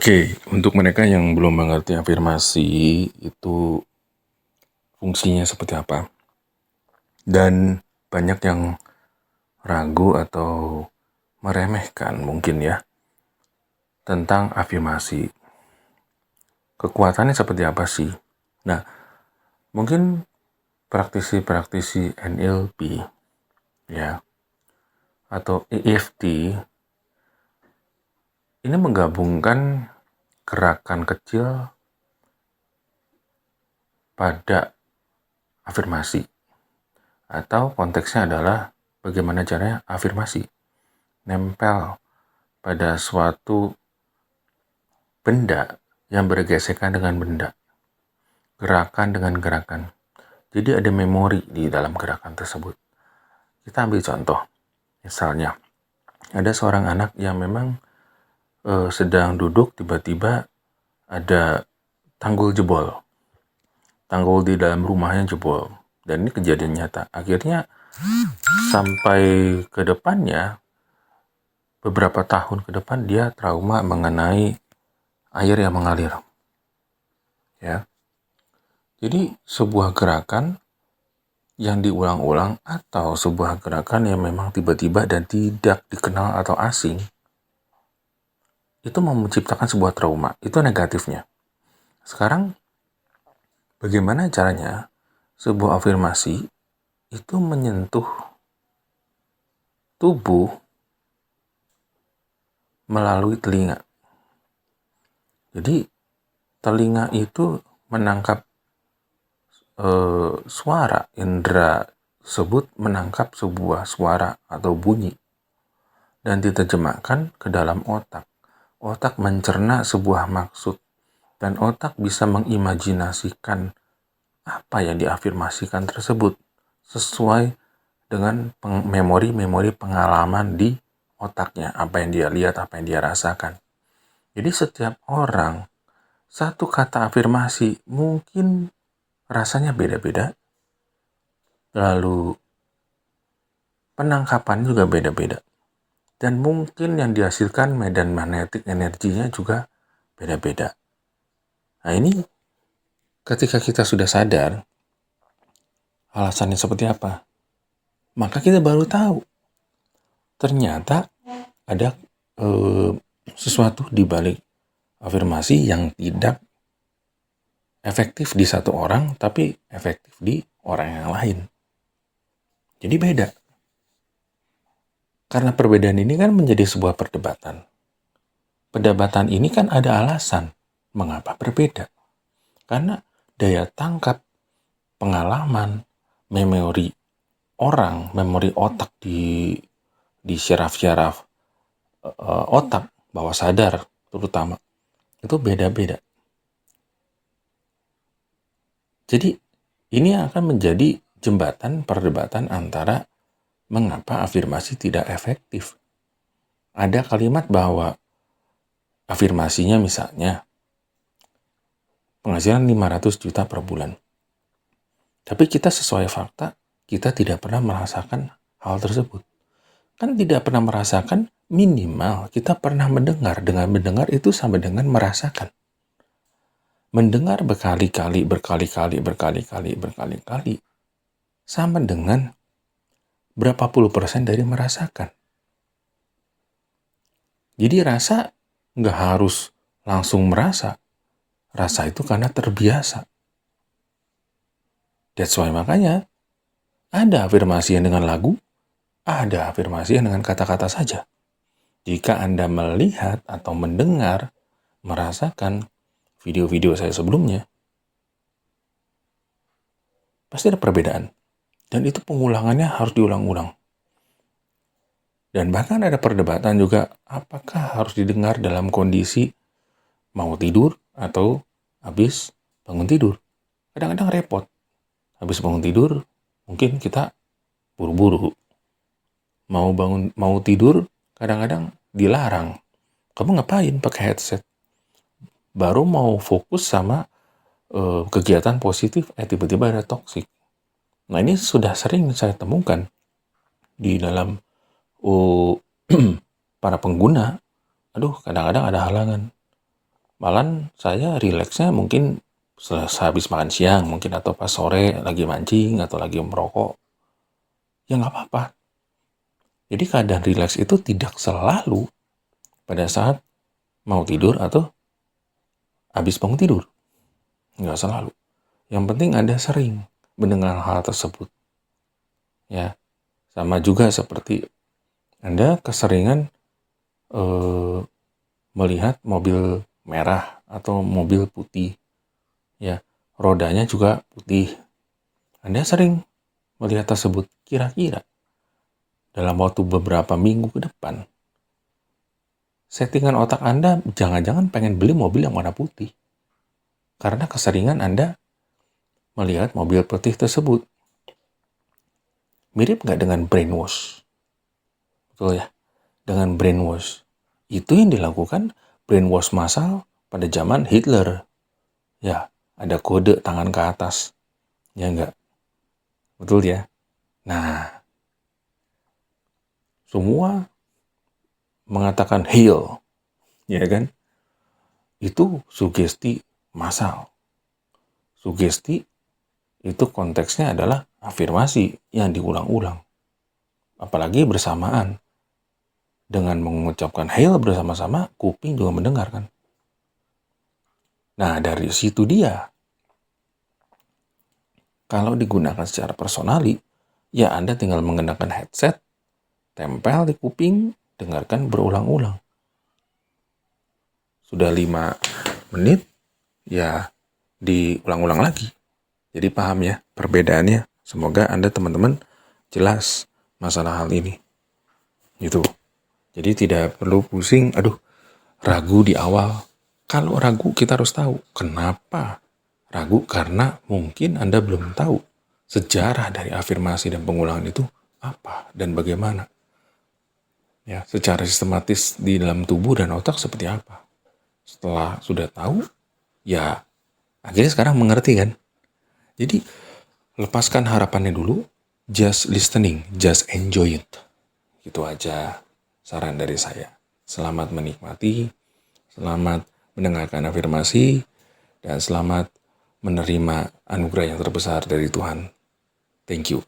Oke, untuk mereka yang belum mengerti afirmasi itu fungsinya seperti apa, dan banyak yang ragu atau meremehkan mungkin ya tentang afirmasi. Kekuatannya seperti apa sih? Nah, mungkin praktisi-praktisi NLP ya atau EFT ini menggabungkan gerakan kecil pada afirmasi, atau konteksnya adalah bagaimana caranya afirmasi nempel pada suatu benda yang bergesekan dengan benda, gerakan dengan gerakan. Jadi ada memori di dalam gerakan tersebut. Kita ambil contoh, misalnya ada seorang anak yang memang sedang duduk, tiba-tiba ada tanggul jebol, tanggul di dalam rumahnya jebol, dan ini kejadian nyata. Akhirnya sampai ke depannya, beberapa tahun ke depan dia trauma mengenai air yang mengalir. Ya. Jadi sebuah gerakan yang diulang-ulang atau sebuah gerakan yang memang tiba-tiba dan tidak dikenal atau asing, itu menciptakan sebuah trauma. Itu negatifnya. Sekarang bagaimana caranya sebuah afirmasi itu menyentuh tubuh melalui telinga. Jadi telinga itu menangkap suara, indera tersebut menangkap sebuah suara atau bunyi dan diterjemahkan ke dalam otak. Otak mencerna sebuah maksud dan otak bisa mengimajinasikan apa yang diafirmasikan tersebut sesuai dengan memori-memori pengalaman di otaknya, apa yang dia lihat, apa yang dia rasakan. Jadi setiap orang, satu kata afirmasi mungkin rasanya beda-beda, lalu penangkapan juga beda-beda, dan mungkin yang dihasilkan medan magnetik energinya juga beda-beda. Nah ini ketika kita sudah sadar alasannya seperti apa, maka kita baru tahu ternyata ada sesuatu di balik afirmasi yang tidak efektif di satu orang, tapi efektif di orang yang lain. Jadi beda. Karena perbedaan ini kan menjadi sebuah perdebatan. Perdebatan ini kan ada alasan mengapa berbeda. Karena daya tangkap, pengalaman, memori orang, memori otak di syaraf-syaraf otak, bawah sadar terutama, itu beda-beda. Jadi ini akan menjadi jembatan perdebatan antara mengapa afirmasi tidak efektif. Ada kalimat bahwa afirmasinya misalnya penghasilan 500 juta per bulan. Tapi kita sesuai fakta, kita tidak pernah merasakan hal tersebut. Kan tidak pernah merasakan, minimal kita pernah mendengar. Dengan mendengar itu sama dengan merasakan. Mendengar berkali-kali sama dengan berapa puluh persen dari merasakan. Jadi rasa nggak harus langsung merasa. Rasa itu karena terbiasa. That's why makanya ada afirmasi yang dengan lagu, ada afirmasi yang dengan kata-kata saja. Jika Anda melihat atau mendengar, merasakan video-video saya sebelumnya, pasti ada perbedaan. Dan itu pengulangannya harus diulang-ulang. Dan bahkan ada perdebatan juga, apakah harus didengar dalam kondisi mau tidur atau habis bangun tidur. Kadang-kadang repot. Habis bangun tidur, mungkin kita buru-buru. Mau tidur, kadang-kadang dilarang. Kamu ngapain pakai headset? Baru mau fokus sama kegiatan positif, tiba-tiba ada toksik. Nah ini sudah sering saya temukan di dalam para pengguna. Aduh, kadang-kadang ada halangan. Malah saya rileksnya mungkin sehabis makan siang mungkin, atau pas sore lagi mancing atau lagi merokok. Ya nggak apa-apa. Jadi keadaan rileks itu tidak selalu pada saat mau tidur atau habis bangun tidur. Nggak selalu. Yang penting Anda sering mendengar hal tersebut. Ya, sama juga seperti Anda keseringan melihat mobil merah atau mobil putih. Ya, rodanya juga putih. Anda sering melihat tersebut, kira-kira dalam waktu beberapa minggu ke depan, settingan otak Anda jangan-jangan pengen beli mobil yang warna putih. Karena keseringan Anda melihat mobil putih tersebut. Mirip nggak dengan brainwash? Betul ya? Dengan brainwash. Itu yang dilakukan brainwash massal pada zaman Hitler. Ya, ada kode tangan ke atas. Ya enggak? Betul ya? Nah, semua mengatakan heal. Ya kan? Itu sugesti massal. Sugesti itu konteksnya adalah afirmasi yang diulang-ulang. Apalagi bersamaan. Dengan mengucapkan hail bersama-sama, kuping juga mendengarkan. Nah, dari situ dia. Kalau digunakan secara personali, ya Anda tinggal mengenakan headset, tempel di kuping, dengarkan berulang-ulang. Sudah 5 menit, ya diulang-ulang lagi. Jadi paham ya perbedaannya. Semoga Anda teman-teman jelas masalah hal ini. Gitu. Jadi tidak perlu pusing, ragu di awal. Kalau ragu kita harus tahu kenapa ragu, karena mungkin Anda belum tahu sejarah dari afirmasi dan pengulangan itu apa dan bagaimana. Ya, secara sistematis di dalam tubuh dan otak seperti apa. Setelah sudah tahu, ya akhirnya sekarang mengerti kan. Jadi lepaskan harapannya dulu, just listening, just enjoy it. Gitu aja saran dari saya. Selamat menikmati, selamat mendengarkan afirmasi, dan selamat menerima anugerah yang terbesar dari Tuhan. Thank you.